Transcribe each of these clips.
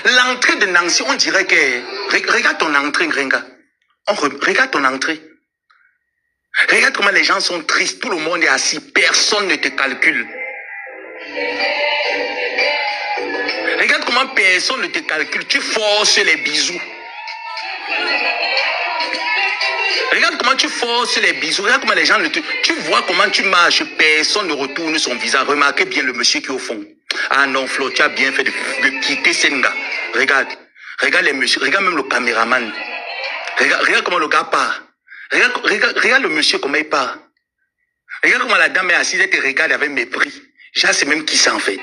L'entrée de Nancy, on dirait que... Regarde ton entrée, Grenga. Regarde ton entrée. Regarde comment les gens sont tristes. Tout le monde est assis. Personne ne te calcule. Regarde comment personne ne te calcule. Tu forces les bisous. Regarde comment tu forces les bisous. Regarde comment les gens ne te... Tu vois comment tu marches. Personne ne retourne son visage. Remarquez bien le monsieur qui est au fond. Ah non, Flo, tu as bien fait de quitter Senga. Regarde. Regarde les messieurs. Regarde même le caméraman. Regarde comment le gars part. Regarde le monsieur comment il part. Regarde comment la dame est assise et te regarde avec mépris. Je sais même qui c'est en fait.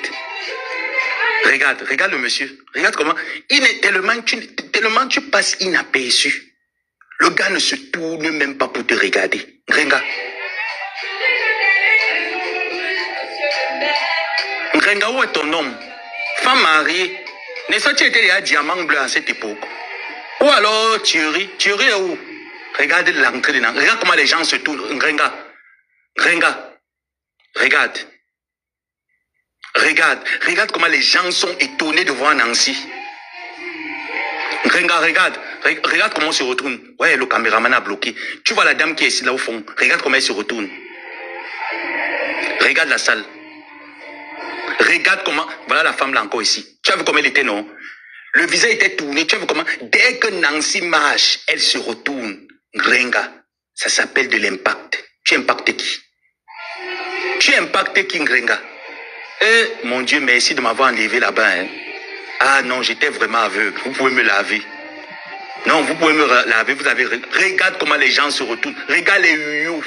Regarde le monsieur. Regarde comment. Il est tellement tu passes inaperçu. Le gars ne se tourne même pas pour te regarder. Grenga. Grenga, où est ton homme? Femme mariée. N'est-ce pas que tu étais un diamant bleu à cette époque? Ou alors Thierry est où? Regarde l'entrée de Nancy. Regarde comment les gens se tournent. Grenga. Regarde comment les gens sont étonnés de voir Nancy. Grenga, regarde comment on se retourne. Ouais, le caméraman a bloqué. Tu vois la dame qui est ici là au fond. Regarde comment elle se retourne. Regarde la salle. Regarde comment... Voilà la femme là encore ici. Tu as vu comment elle était, non? Le visage était tourné. Tu as vu comment... Dès que Nancy marche, elle se retourne. Grenga, ça s'appelle de l'impact. Tu impactes qui? Tu impactes qui, Grenga? Eh, mon Dieu, merci de m'avoir enlevé là-bas. Hein. Ah non, j'étais vraiment aveugle. Vous pouvez me laver. Non, vous pouvez me laver. Vous avez... Regarde comment les gens se retournent. Regarde les youyou.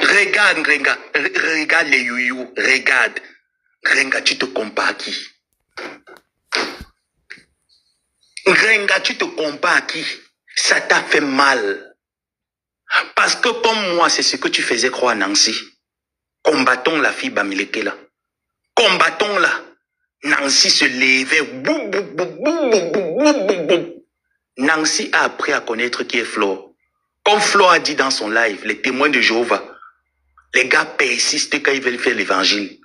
Regarde, Grenga. Regarde les youyou. Regarde. Grenga, tu te compares à qui? Grenga, tu te compares à qui? Ça t'a fait mal. Parce que comme moi, c'est ce que tu faisais croire à Nancy. Combattons la fille Bamileke là. Combattons-la. Nancy se levait. Bou, bou, bou, bou, bou, bou, bou, bou. Nancy a appris à connaître qui est Flo. Comme Flo a dit dans son live, les témoins de Jéhovah, les gars persistent quand ils veulent faire l'évangile.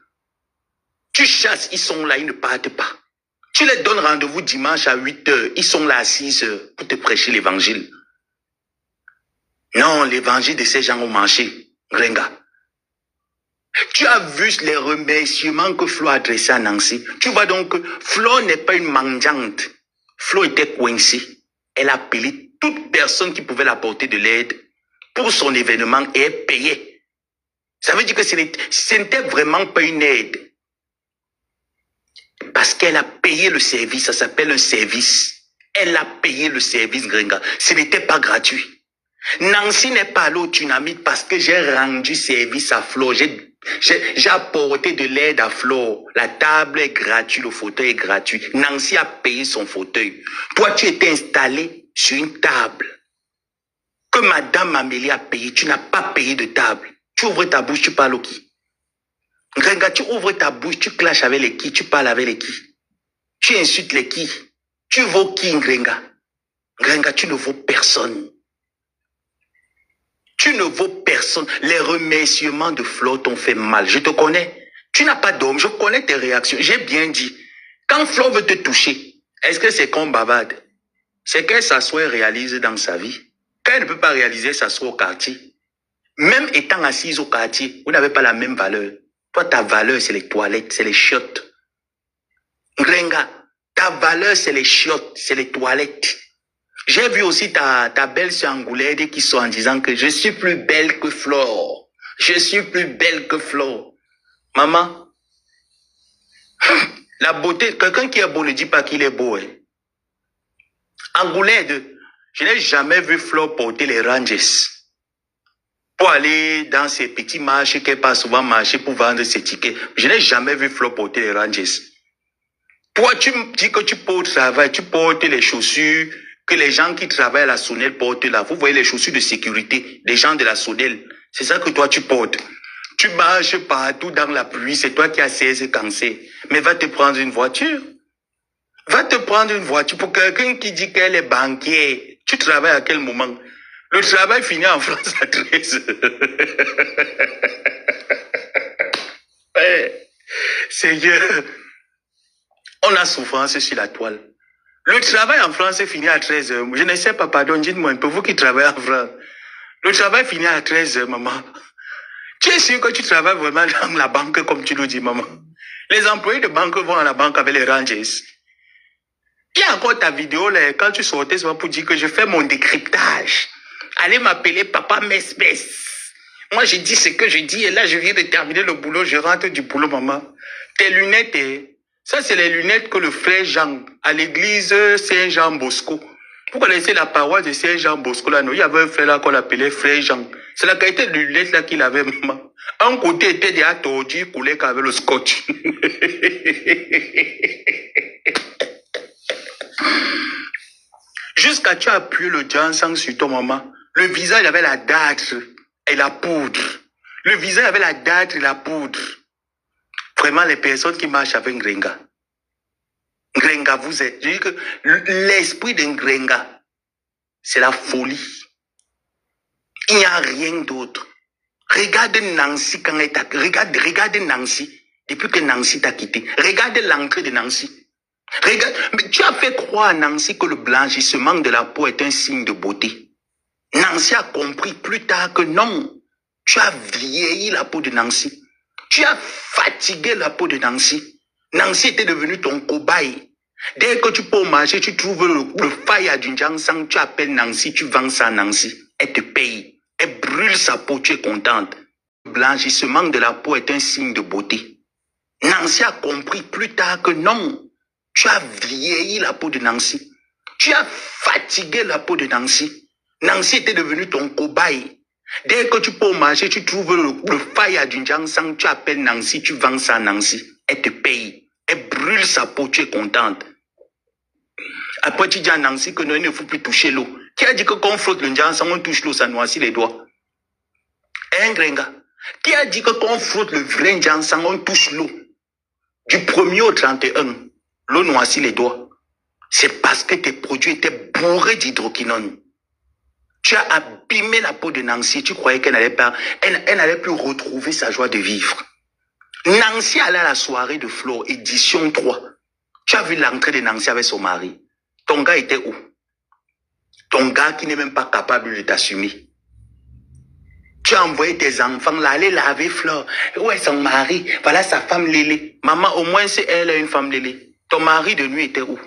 Tu chasses, ils sont là, ils ne partent pas. Tu les donnes rendez-vous dimanche à 8h, ils sont là à 6h pour te prêcher l'évangile. Non, l'évangile de ces gens au marché, Grenga. Tu as vu les remerciements que Flo a adressés à Nancy. Tu vois donc que Flo n'est pas une mendiante. Flo était coincée. Elle a appelé toute personne qui pouvait l'apporter de l'aide pour son événement et elle payait. Ça veut dire que ce n'était vraiment pas une aide. Parce qu'elle a payé le service, ça s'appelle un service. Elle a payé le service, Grenga. Ce n'était pas gratuit. Nancy n'est pas allée au Tunamite parce que j'ai rendu service à Flo. J'ai apporté de l'aide à Flo. La table est gratuite, le fauteuil est gratuit. Nancy a payé son fauteuil. Toi, tu étais installé sur une table que Madame Amélie a payé. Tu n'as pas payé de table. Tu ouvres ta bouche, tu parles au qui? Grenga, tu ouvres ta bouche, tu clashes avec les qui, tu parles avec les qui? Tu insultes les qui? Tu vaux qui, Grenga? Grenga, tu ne vaux personne. Tu ne vaux personne. Les remerciements de Flo t'ont fait mal. Je te connais. Tu n'as pas d'homme. Je connais tes réactions. J'ai bien dit. Quand Flo veut te toucher, est-ce que c'est qu'on bavarde? C'est qu'elle s'assoit et réalise dans sa vie. Quand elle ne peut pas réaliser, s'assoit au quartier. Même étant assise au quartier, vous n'avez pas la même valeur. Toi, ta valeur, c'est les toilettes, c'est les chiottes. Grenga, ta valeur, c'est les chiottes, c'est les toilettes. J'ai vu aussi ta belle-sœur Angoulède qui sont en disant que je suis plus belle que Flore. Je suis plus belle que Flore. Maman, la beauté, quelqu'un qui est beau ne dit pas qu'il est beau. Hein. Angoulède, je n'ai jamais vu Flore porter les Rangers. Pour aller dans ces petits marchés qu'elle passe souvent marcher pour vendre ses tickets. Je n'ai jamais vu Flo porter les Rangers. Toi, tu me dis que tu portes travail, tu portes les chaussures que les gens qui travaillent à la Sonel portent là. Vous voyez les chaussures de sécurité des gens de la Sonel. C'est ça que toi, tu portes. Tu marches partout dans la pluie, c'est toi qui as 16 cancers. Mais va te prendre une voiture. Va te prendre une voiture pour quelqu'un qui dit qu'elle est banquière. Tu travailles à quel moment? Le travail finit en France à 13. Seigneur, On a souffrance sur la toile. Le travail en France est fini à 13 heures. Je ne sais pas, pardon, dites-moi un peu, vous qui travaillez en France. Le travail finit à 13 heures, maman. Tu es sûr que tu travailles vraiment dans la banque comme tu nous dis, maman? Les employés de banque vont à la banque avec les Rangers. Il y a encore ta vidéo là, quand tu sortais, c'est pour dire que je fais mon décryptage. Allez m'appeler papa Mespès. Moi, je dis ce que je dis et là, je viens de terminer le boulot, je rentre du boulot, maman. Tes lunettes, ça, c'est les lunettes que le frère Jean, à l'église Saint-Jean Bosco. Vous connaissez la paroisse de Saint-Jean Bosco là, non? Il y avait un frère là qu'on appelait frère Jean. C'est la qualité de lunettes là qu'il avait, maman. Un côté était déjà tordu, coulé qu'avec le scotch. Jusqu'à tu as appuyé le ginseng sur ton maman. Le visage avait la date et la poudre. Le visage avait la date et la poudre. Vraiment, les personnes qui marchent avec Ngrenga. Ngrenga, vous êtes... Je dis que l'esprit de Ngrenga, c'est la folie. Il n'y a rien d'autre. Regarde Nancy quand elle t'a... Regarde Nancy. Depuis que Nancy t'a quitté. Regarde l'entrée de Nancy. Regarde, mais tu as fait croire à Nancy que le blanchissement de la peau est un signe de beauté. Nancy a compris plus tard que non. Tu as vieilli la peau de Nancy. Tu as fatigué la peau de Nancy. Nancy était devenue ton cobaye. Dès que tu peux au marché, tu trouves le faille à du ginseng, tu appelles Nancy, tu vends ça à Nancy. Elle te paye. Elle brûle sa peau, tu es contente. Le blanchissement de la peau est un signe de beauté. Nancy a compris plus tard que non. Tu as vieilli la peau de Nancy. Tu as fatigué la peau de Nancy. Nancy était devenue ton cobaye. Dès que tu peux au marché, tu trouves le faille à du ginseng, tu appelles Nancy, tu vends ça à Nancy. Elle te paye. Elle brûle sa peau, tu es contente. Après, tu dis à Nancy que non, il ne faut plus toucher l'eau. Qui a dit que quand on frotte le ginseng, on touche l'eau, ça noircit les doigts? Hein, Ngrenga? Qui a dit que quand on frotte le vrai ginseng, on touche l'eau? Du 1er au 31, l'eau noircit les doigts. C'est parce que tes produits étaient bourrés d'hydroquinone. Tu as abîmé la peau de Nancy. Tu croyais qu'elle n'allait pas, elle n'allait plus retrouver sa joie de vivre. Nancy allait à la soirée de Flo, édition 3. Tu as vu l'entrée de Nancy avec son mari. Ton gars était où? Ton gars qui n'est même pas capable de t'assumer. Tu as envoyé tes enfants là, aller laver Fleur. Où est son mari? Voilà sa femme Lélé. Maman, au moins c'est elle une femme Lélé. Ton mari de nuit était où?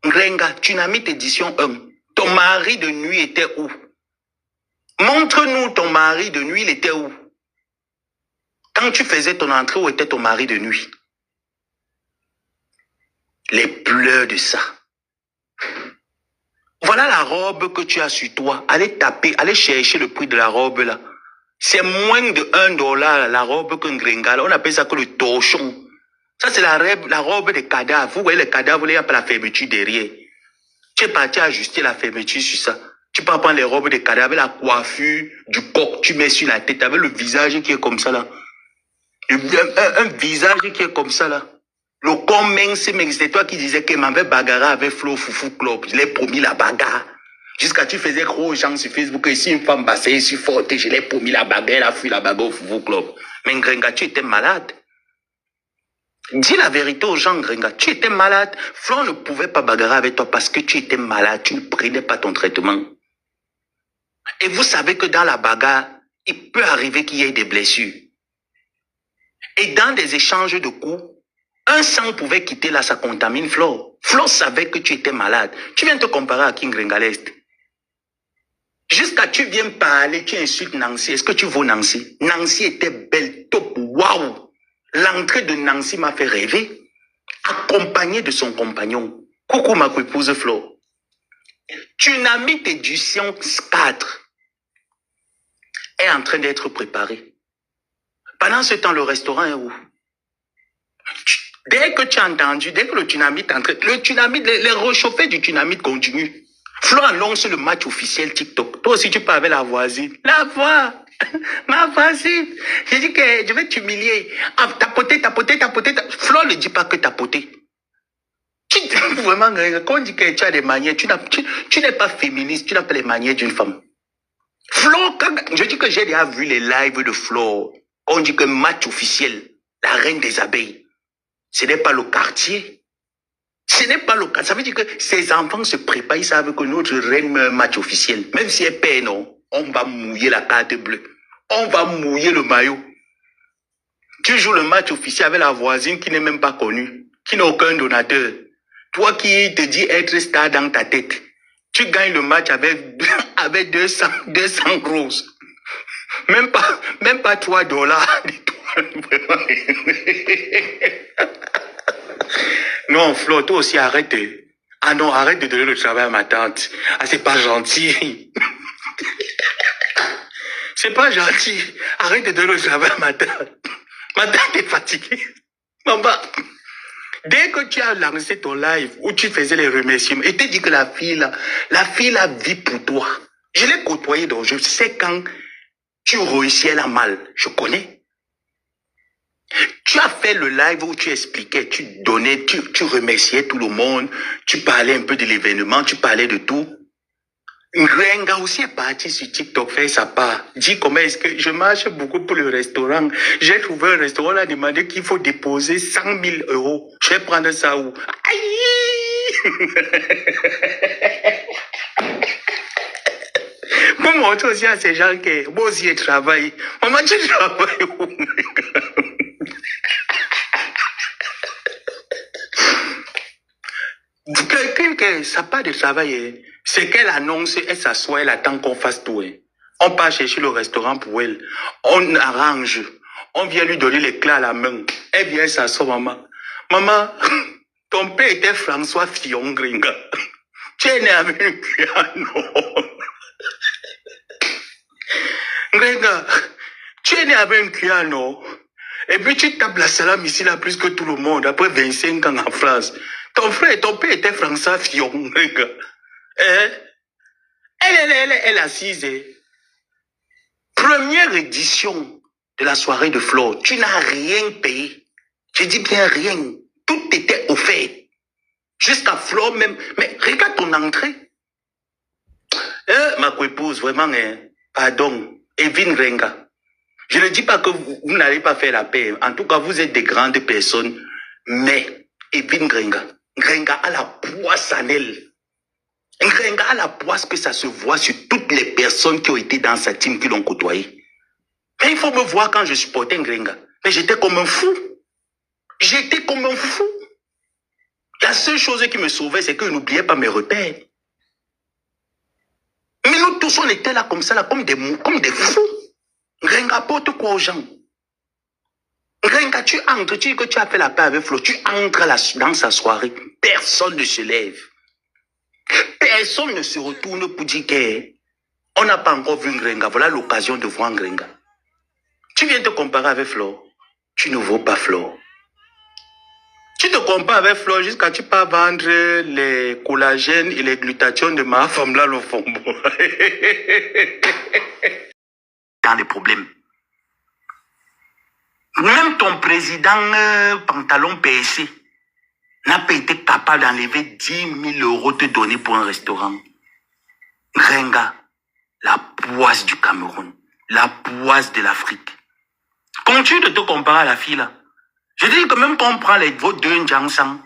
Ngrenga, Tunamite édition 1. Ton mari de nuit était où? Montre-nous ton mari de nuit, il était où? Quand tu faisais ton entrée, où était ton mari de nuit? Les pleurs de ça. Voilà la robe que tu as sur toi. Allez taper, allez chercher le prix de la robe là. C'est moins de $1 la robe que Ngrenga. On appelle ça que le torchon. Ça c'est la robe des cadavres. Vous voyez les cadavres, il n'y a pas la fermeture derrière. Tu es parti ajuster la fermeture sur ça. Tu peux prendre les robes des cadavres, la coiffure du coq, tu mets sur la tête avec le visage qui est comme ça là. Un visage qui est comme ça là. Le commun, c'est toi qui disais que m'avait bagarre avec Flo Foufou Club. Je l'ai promis la bagarre. Jusqu'à tu faisais gros aux gens sur Facebook. Ici, une femme bassée, je suis forte. Je l'ai promis la bagarre. Elle a fui la bagarre au Foufou Club. Mais Ngrenga, tu étais malade. Dis la vérité aux gens, Ngrenga. Tu étais malade. Flo ne pouvait pas bagarrer avec toi parce que tu étais malade. Tu ne prenais pas ton traitement. Et vous savez que dans la bagarre, il peut arriver qu'il y ait des blessures. Et dans des échanges de coups, un sang pouvait quitter là, ça contamine Flo. Flo savait que tu étais malade. Tu viens te comparer à King Ngrenga l'Est. Jusqu'à tu viens parler, tu insultes Nancy. Est-ce que tu vaux Nancy? Nancy était belle, top, waouh. L'entrée de Nancy m'a fait rêver. Accompagnée de son compagnon. Coucou ma épouse Flo. Tunamite édition 4 est en train d'être préparée. Pendant ce temps, le restaurant est où? Dès que tu as entendu, dès que le Tunamite est entré, le Tunamite, les réchauffés du Tunamite continuent. Flo annonce le match officiel TikTok. Toi aussi, tu parles avec la voisine. La voix, ma voisine. J'ai dit que je vais t'humilier. Ah, tapoter. Flo ne dit pas que tapoter. Vraiment, quand on dit que tu as des manières, tu n'es pas féministe, tu n'as pas les manières d'une femme. Flo, je dis que j'ai déjà vu les lives de Flo. On dit que match officiel, la reine des abeilles. Ce n'est pas le quartier. Ce n'est pas le cas. Ça veut dire que ces enfants se préparent, ils savent que notre reine met un match officiel. Même si elle perd, non, on va mouiller la carte bleue. On va mouiller le maillot. Tu joues le match officiel avec la voisine qui n'est même pas connue, qui n'a aucun donateur. Toi qui te dis être star dans ta tête, tu gagnes le match avec 200 grosses. Même pas $3. Non, Flo, toi aussi, arrête. Ah non, arrête de donner le travail à ma tante. Ah, c'est pas gentil. C'est pas gentil. Arrête de donner le travail à ma tante. Ma tante est fatiguée. Maman, dès que tu as lancé ton live où tu faisais les remerciements, et tu dis que la fille là vit pour toi. Je l'ai côtoyée, donc je sais quand tu réussis, elle a mal. Je connais. Tu as fait le live où tu expliquais, tu donnais, tu remerciais tout le monde, tu parlais un peu de l'événement, tu parlais de tout. Ngrenga aussi est parti sur TikTok faire sa part. Dis comment est-ce que je marche beaucoup pour le restaurant. J'ai trouvé un restaurant, on a demandé qu'il faut déposer 100 000 euros. Je vais prendre ça où? Aïe! Pour montrer aussi à ces gens que moi aussi je travaille. Maman, tu travailles où? Quelqu'un que ça pas de travail, c'est qu'elle annonce, elle s'assoit, elle attend qu'on fasse tout. On part chercher le restaurant pour elle. On arrange. On vient lui donner les clés à la main. Elle vient s'asseoir, maman. Maman, ton père était François Fillon Gringa. Tu es né avec un piano. Gringa, tu es né avec un piano. Et puis tu tapes la salame ici là plus que tout le monde après 25 ans en France. Ton père était François Fillon, Gringa. Elle est assise. Première édition de la soirée de Flo. Tu n'as rien payé. Je dis bien rien. Tout était offert. Jusqu'à Flo même. Mais regarde ton entrée. Ma épouse, vraiment, pardon. Evin Renga. Je ne dis pas que vous n'allez pas faire la paix. En tout cas, vous êtes des grandes personnes. Mais Evin Renga. Renga a la poisse en elle. Ngrenga a la poisse que ça se voit sur toutes les personnes qui ont été dans sa team qui l'ont côtoyé. Mais il faut me voir quand je supportais Ngrenga. Mais j'étais comme un fou. J'étais comme un fou. La seule chose qui me sauvait, c'est que je n'oubliais pas mes repères. Mais nous tous, on était là comme ça, là, comme des fous. Ngrenga porte quoi aux gens? Ngrenga, tu entres, tu dis que tu as fait la paix avec Flo, tu entres dans sa soirée. Personne ne se lève. Personne ne se retourne pour dire qu'on n'a pas encore vu Ngrenga. Voilà l'occasion de voir Ngrenga. Tu viens te comparer avec Flo. Tu ne vaux pas Flo. Tu te compares avec Flo jusqu'à tu pas vendre les collagènes et les glutations de ma femme là, le fond. Dans les problèmes. Même ton président pantalon PSC n'a pas été capable d'enlever 10 000 euros te donner pour un restaurant. Ngrenga, la poisse du Cameroun, la poisse de l'Afrique. Continue de te comparer à la fille là. Je dis que même quand on prend vos deux Ndjangsang,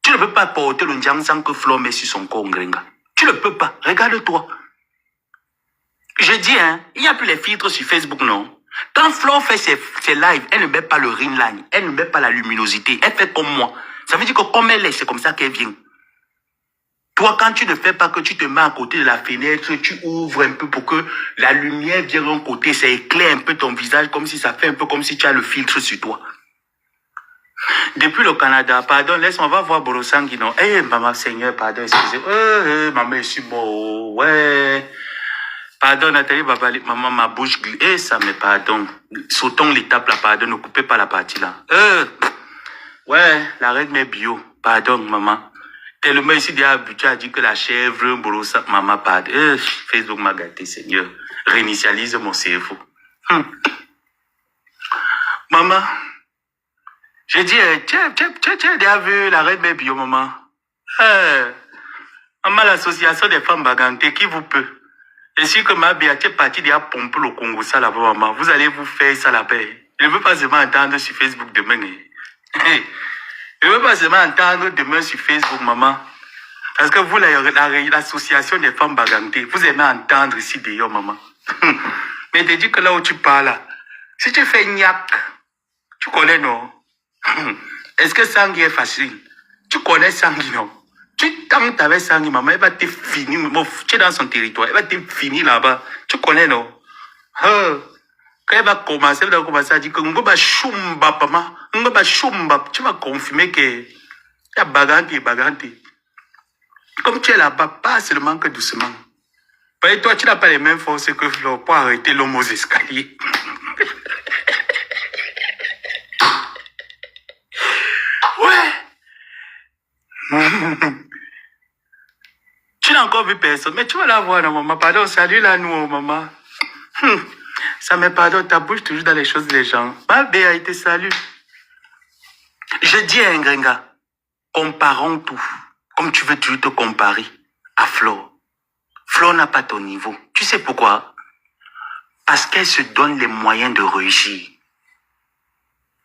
tu ne peux pas porter le Ndjangsang que Flo met sur son corps, Ngrenga. Tu ne peux pas. Regarde-toi. Je dis, il n'y a plus les filtres sur Facebook, non? Quand Flo fait ses lives, elle ne met pas le ring line, elle ne met pas la luminosité, elle fait comme moi. Ça veut dire que comme elle est, c'est comme ça qu'elle vient. Toi, quand tu ne fais pas que tu te mets à côté de la fenêtre, tu ouvres un peu pour que la lumière vienne d'un côté, ça éclaire un peu ton visage, comme si ça fait un peu comme si tu as le filtre sur toi. Depuis le Canada, pardon, laisse-moi, on va voir Borosangui, non? Maman, Seigneur, pardon, excusez. Maman, je suis mort, ouais. Pardon, Nathalie Babali, maman, ma bouche glisse. Ça, mais pardon. Sautons l'étape là, pardon, ne coupez pas la partie là. Ouais, la reine mes bio. Pardon, maman. Tellement ici, tu as dit que la chèvre, Borosa, maman, pardon. Facebook m'a gâté, Seigneur. Réinitialise mon cerveau. Maman, j'ai dit, tu as déjà vu la reine mes bio, maman? Maman, l'association des femmes bagantées, qui vous peut? Et si que ma Béatrice est partie déjà pomper le Congo, ça là-bas, maman, vous allez vous faire ça la paix. Je ne veux pas seulement entendre sur Facebook demain. Je ne veux pas seulement entendre demain sur Facebook, maman. Parce que vous, l'association des femmes bagantées, vous aimez entendre ici d'ailleurs, maman. Mais te dis que là où tu parles, si tu fais niac, tu connais, non? Est-ce que Sangui est facile? Tu connais Sangui, non? Tu tentes avec Sangui, maman, elle va te finir. Tu es dans son territoire, elle va te finir là-bas. Tu connais, non? Quand elle va commencer à dire que Ngoba Shumba, maman, Ngoba Shumba, tu vas confirmer que il y a bagante. Comme tu es là-bas, pas seulement que doucement. Et toi, tu n'as pas les mêmes forces que Flo pour arrêter l'homme aux escaliers. Ouais. Tu n'as encore vu personne, mais tu vas la voir, non, maman. Pardon, salut là, nous, maman. Ça me pardonne, ta bouche toujours dans les choses des gens. Ma belle a été salut. Je dis à Ngrenga, comparons tout. Comme tu veux toujours te comparer à Flo. Flo n'a pas ton niveau. Tu sais pourquoi? Parce qu'elle se donne les moyens de réussir.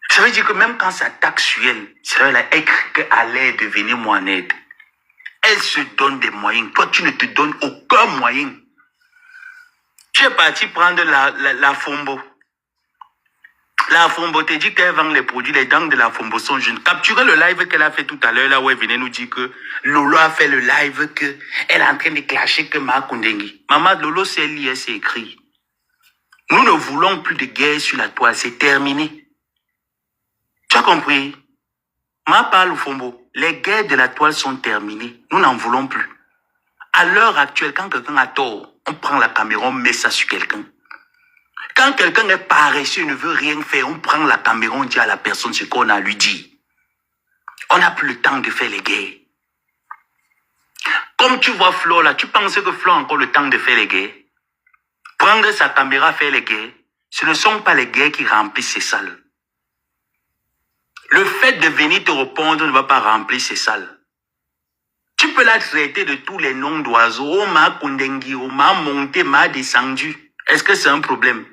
Ça veut dire que même quand ça attaque sur elle, c'est elle a écrit qu'elle allait devenir moi en aide. Elle se donne des moyens. Toi, tu ne te donnes aucun moyen. Tu es parti prendre la Fombo. La Fombo te dit qu'elle vend les produits, les dents de la Fombo sont jeunes. Capturez le live qu'elle a fait tout à l'heure, là où elle venait nous dire que Lolo a fait le live, qu'elle est en train de clasher que Ma Kundengi. Maman, Lolo, c'est lié, c'est écrit. Nous ne voulons plus de guerre sur la toile, c'est terminé. Tu as compris? Ma parle Fombo, les guerres de la toile sont terminées. Nous n'en voulons plus. À l'heure actuelle, quand quelqu'un a tort, on prend la caméra, on met ça sur quelqu'un. Quand quelqu'un est paresseux, ne veut rien faire, on prend la caméra, on dit à la personne ce qu'on a à lui dire. On n'a plus le temps de faire les guerres. Comme tu vois Flo là, tu penses que Flo a encore le temps de faire les guerres? Prendre sa caméra, faire les guerres, ce ne sont pas les guerres qui remplissent ces salles. Le fait de venir te répondre ne va pas remplir ces salles. Tu peux la traiter de tous les noms d'oiseaux. Oh, ma Kundengi, oh, ma monté, ma descendu. Est-ce que c'est un problème?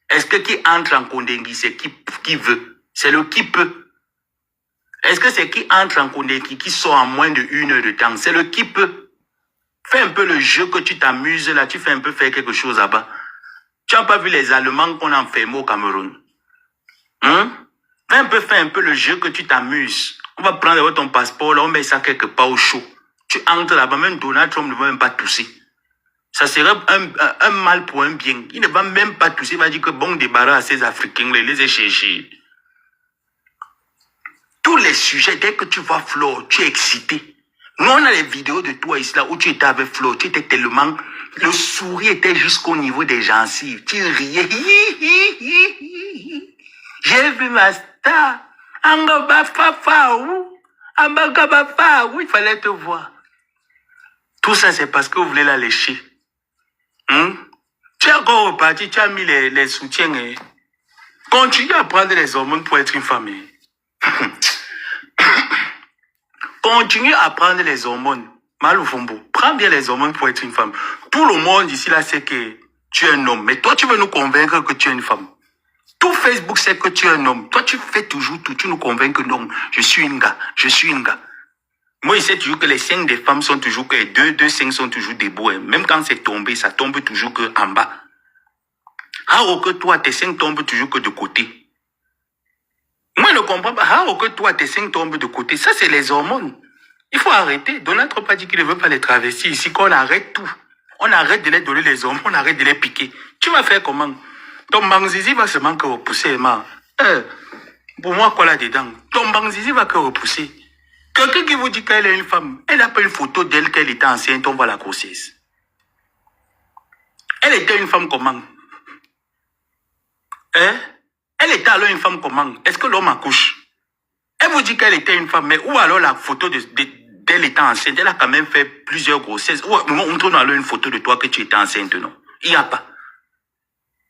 Est-ce que qui entre en Kundengi, c'est qui veut? C'est le qui peut. Est-ce que c'est qui entre en Kundengi, qui sort en moins de 1 heure de temps? C'est le qui peut. Fais un peu le jeu que tu t'amuses là, tu fais un peu faire quelque chose là-bas. Tu n'as pas vu les Allemands qu'on a enfermés au Cameroun? Fais un peu le jeu que tu t'amuses. On va prendre ton passeport, là, on met ça quelque part au chaud. Tu entres là-bas, même Donald Trump ne va même pas tousser. Ça serait un mal pour un bien. Il ne va même pas tousser, il va dire que bon débarras à ces Africains, les échangés. Tous les sujets, dès que tu vois Flo, tu es excité. Nous, on a les vidéos de toi ici, là, où tu étais avec Flo, tu étais tellement... Le sourire était jusqu'au niveau des gencives. Tu riais. J'ai vu ma star. Il fallait te voir. Tout ça, c'est parce que vous voulez la lécher. Tu as encore reparti, tu as mis les soutiens. Continue à prendre les hormones pour être une femme. Continue à prendre les hormones. Maloufombo, prends bien les hormones pour être une femme. Tout le monde ici là sait que tu es un homme. Mais toi, tu veux nous convaincre que tu es une femme. Tout Facebook sait que tu es un homme. Toi, tu fais toujours tout. Tu nous convaincs que non, je suis une gars. Moi, il sait toujours que les seins des femmes sont toujours que les deux seins sont toujours debout. Hein. Même quand c'est tombé, ça tombe toujours que en bas. Alors que toi, tes seins tombent toujours que de côté. Moi, je ne comprends pas. Alors que toi, tes seins tombent de côté. Ça, c'est les hormones. Il faut arrêter. Donald Trump a dit qu'il ne veut pas les travestir ici, qu'on arrête tout. On arrête de les donner les hormones, on arrête de les piquer. Tu vas faire comment? Ton bangzizi va seulement que repousser, ma. Pour moi, quoi là-dedans? Ton bangzizi va que repousser. Quelqu'un qui vous dit qu'elle est une femme, elle n'a pas une photo d'elle qu'elle était enceinte, on voit la grossesse. Elle était une femme comment? Elle était alors une femme comment? Est-ce que l'homme accouche? Elle vous dit qu'elle était une femme, mais où alors la photo d'elle étant enceinte? Elle a quand même fait plusieurs grossesses. Montre-nous alors une photo de toi que tu étais enceinte, non? Il n'y a pas.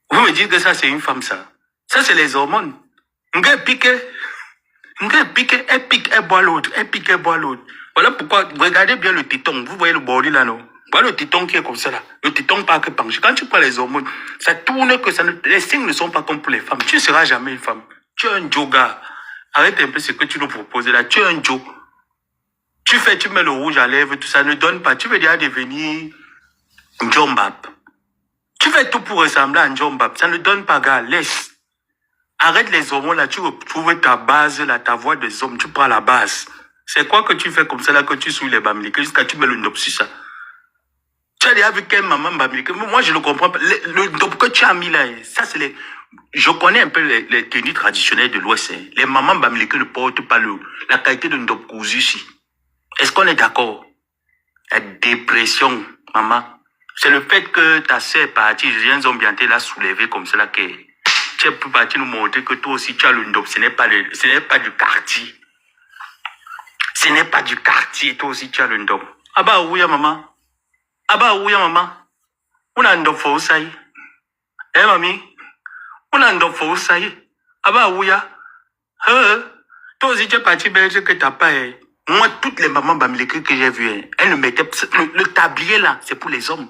Vous me dites que ça, c'est une femme, ça. Ça, c'est les hormones. Elle pique, elle boit l'autre. Elle pique, elle boit l'autre. Voilà pourquoi, regardez bien le téton. Vous voyez le bordel là, non? Voilà le téton qui est comme ça, là. Le téton pas que penché. Quand tu prends les hormones, ça tourne que ça ne... Les signes ne sont pas comme pour les femmes. Tu ne seras jamais une femme. Tu es un joga. Arrête un peu ce que tu nous proposes là. Tu es un Joe. Tu mets le rouge à lèvres, tout ça ne donne pas. Tu veux déjà devenir Njombap. Tu fais tout pour ressembler à Njombap. Ça ne donne pas, gars. Laisse. Arrête les hormones là. Tu retrouves ta base là, ta voix des hommes. Tu prends la base. C'est quoi que tu fais comme ça là que tu souilles les bamiliques jusqu'à tu mets le ndop sur ça. Tu as déjà vu quelle maman bamilique? Moi, je ne comprends pas. Le ndop que tu as mis là, ça c'est les... Je connais un peu les tenues traditionnelles de l'Ouest. Hein. Les mamans bamiliques ne portent pas la qualité de ndop cousu ici. Est-ce qu'on est d'accord? La dépression, maman. C'est le fait que ta sœur est partie, Julien Zombianté l'a soulevé comme cela que tu es plus parti nous montrer que toi aussi tu as le ndop. Ce n'est pas du quartier. Ce n'est pas du quartier, toi aussi tu as le ndop. Ah bah oui, maman. Ah bah oui, maman. On a un ndop faux, ça y est. Eh, mamie. On a un ndop faux, ça y est. Ah bah oui, toi aussi tu es parti belge que t'as pas. Moi, toutes les mamans bamiliques que j'ai vues, elles ne mettaient le tablier là, c'est pour les hommes.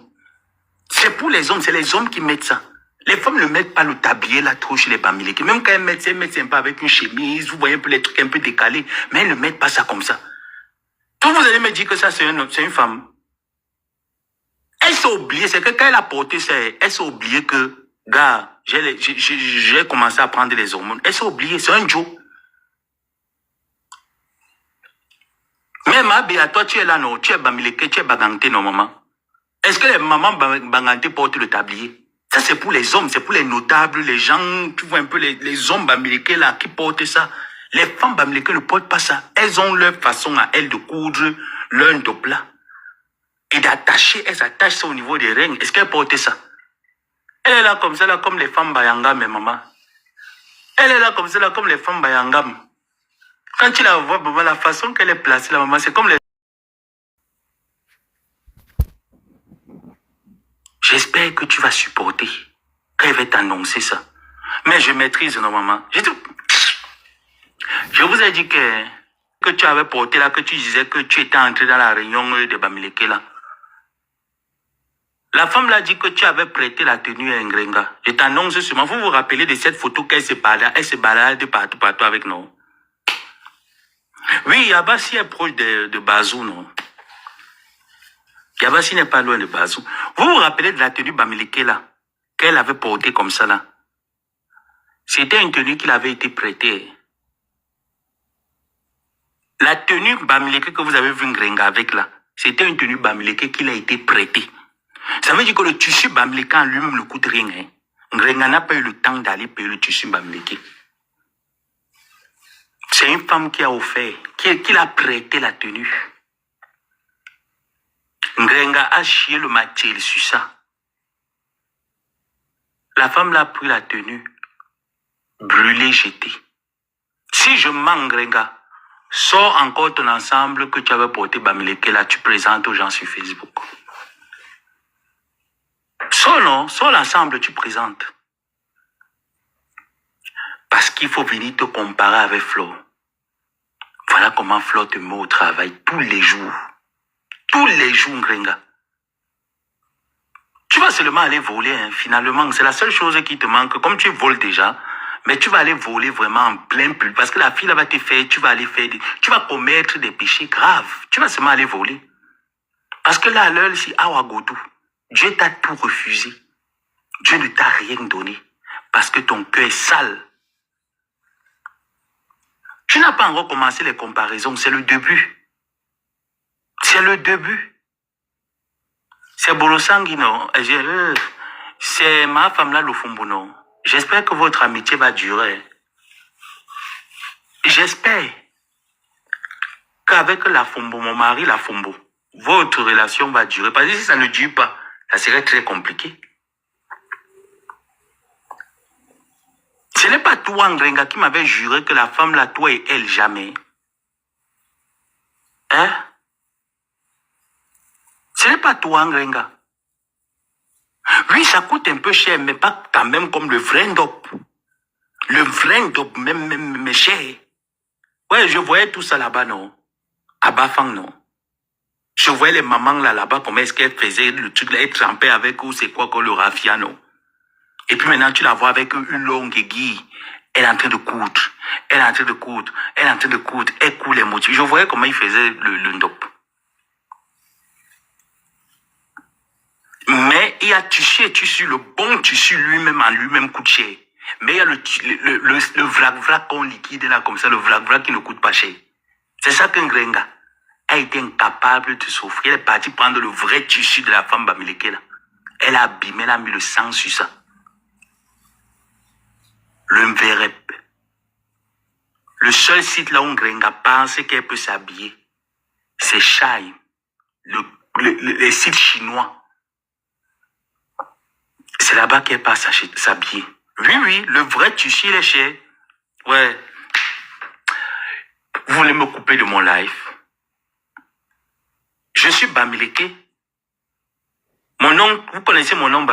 C'est pour les hommes, c'est les hommes qui mettent ça. Les femmes ne mettent pas le tablier là trop chez les bamiliques. Même quand elles mettent sympa avec une chemise, vous voyez un peu les trucs un peu décalés, mais elles ne mettent pas ça comme ça. Donc vous allez me dire que ça c'est une femme. Elle s'est oubliée, c'est que quand elle a porté ça, elle s'est oubliée que, gars, j'ai commencé à prendre les hormones. Elle s'est oubliée, c'est un Joe. Même à toi, tu es là, non, tu es bamileke, tu es baganté, non, maman. Est-ce que les mamans baganté portent le tablier? Ça, c'est pour les hommes, c'est pour les notables, les gens, tu vois un peu les hommes bamileke là qui portent ça. Les femmes bamileke ne portent pas ça. Elles ont leur façon à elles de coudre leur ndop là. Et d'attacher, elles attachent ça au niveau des reins. Est-ce qu'elles portent ça? Elle est là comme ça, là, comme les femmes bayangam, mes mamans. Elle est là comme ça, là, comme les femmes bayangam. Quand tu la vois, maman, la façon qu'elle est placée, la maman, c'est comme les... J'espère que tu vas supporter quand elle va t'annoncer ça. Mais je maîtrise, non, maman. Je vous ai dit que tu avais porté là, que tu disais que tu étais entré dans la réunion de Bamileke là. La femme l'a dit que tu avais prêté la tenue à Ngrenga. Je t'annonce seulement. Vous vous rappelez de cette photo qu'elle se balade partout avec nous. Oui, Yabassi est proche de Bazou, non? Yabassi n'est pas loin de Bazou. Vous vous rappelez de la tenue Bamileke là, qu'elle avait portée comme ça là? C'était une tenue qui avait été prêtée. La tenue Bamileke que vous avez vu Ngrenga avec là, c'était une tenue Bamileke qui a été prêtée. Ça veut dire que le tissu Bamileke en lui-même ne coûte rien. Hein? Ngrenga n'a pas eu le temps d'aller payer le tissu Bamileke. C'est une femme qui a offert, qui l'a prêté la tenue. Ngrenga a chié le matériel sur ça. La femme l'a pris la tenue, brûlée, jetée. Si je mens, Ngrenga, sors encore ton ensemble que tu avais porté Bamileke là, tu présentes aux gens sur Facebook. Sors l'ensemble, tu présentes. Parce qu'il faut venir te comparer avec Flo. Voilà comment Flo te met au travail tous les jours. Tous les jours, Ngrenga. Tu vas seulement aller voler, hein, finalement. C'est la seule chose qui te manque. Comme tu voles déjà, mais tu vas aller voler vraiment en plein plus. Parce que la fille, là, va te faire, tu vas aller faire, tu vas commettre des péchés graves. Tu vas seulement aller voler. Parce que là, à l'heure, si Awagodou, Dieu t'a tout refusé. Dieu ne t'a rien donné. Parce que ton cœur est sale. Tu n'as pas encore commencé les comparaisons. C'est le début. C'est le début. C'est Bolosangi, non? C'est ma femme là, Lofumbu, non? J'espère que votre amitié va durer. J'espère qu'avec la Fumbu, mon mari, la Fumbu, votre relation va durer. Parce que si ça ne dure pas, ça serait très compliqué. Ce n'est pas toi, Ngrenga, qui m'avait juré que la femme là, toi et elle, jamais. Hein? Ce n'est pas toi, Ngrenga. Oui, ça coûte un peu cher, mais pas quand même comme le vrai ndop. Le vrai ndop, même cher. Ouais, je voyais tout ça là-bas, non? À Bafang, non? Je voyais les mamans là-bas, comment est-ce qu'elles faisaient le truc là, elles trempaient avec eux, c'est quoi que le raffia, non? Et puis maintenant, tu la vois avec une longue aiguille. Elle est en train de coudre. Elle est en train de coudre. Elle est en train de coudre. Elle coud les motifs. Je voyais comment il faisait le ndop. Mais il y a tissu, le bon tissu lui-même en lui-même coûte cher. Mais il y a le vrac qu'on liquide là comme ça, le vrac qui ne coûte pas cher. C'est ça qu'un Grenga a été incapable de s'offrir. Elle est partie prendre le vrai tissu de la femme Bamileke là. Elle a abîmé, elle a mis le sang sur ça. Le Mverep. Le seul site là où un Grenga pense qu'elle peut s'habiller, c'est Shai. Les sites chinois. C'est là-bas qu'elle passe s'habiller. Oui, le vrai tissu, il est cher. Ouais. Vous voulez me couper de mon live? Je suis Bamileke. Mon nom, vous connaissez mon nom,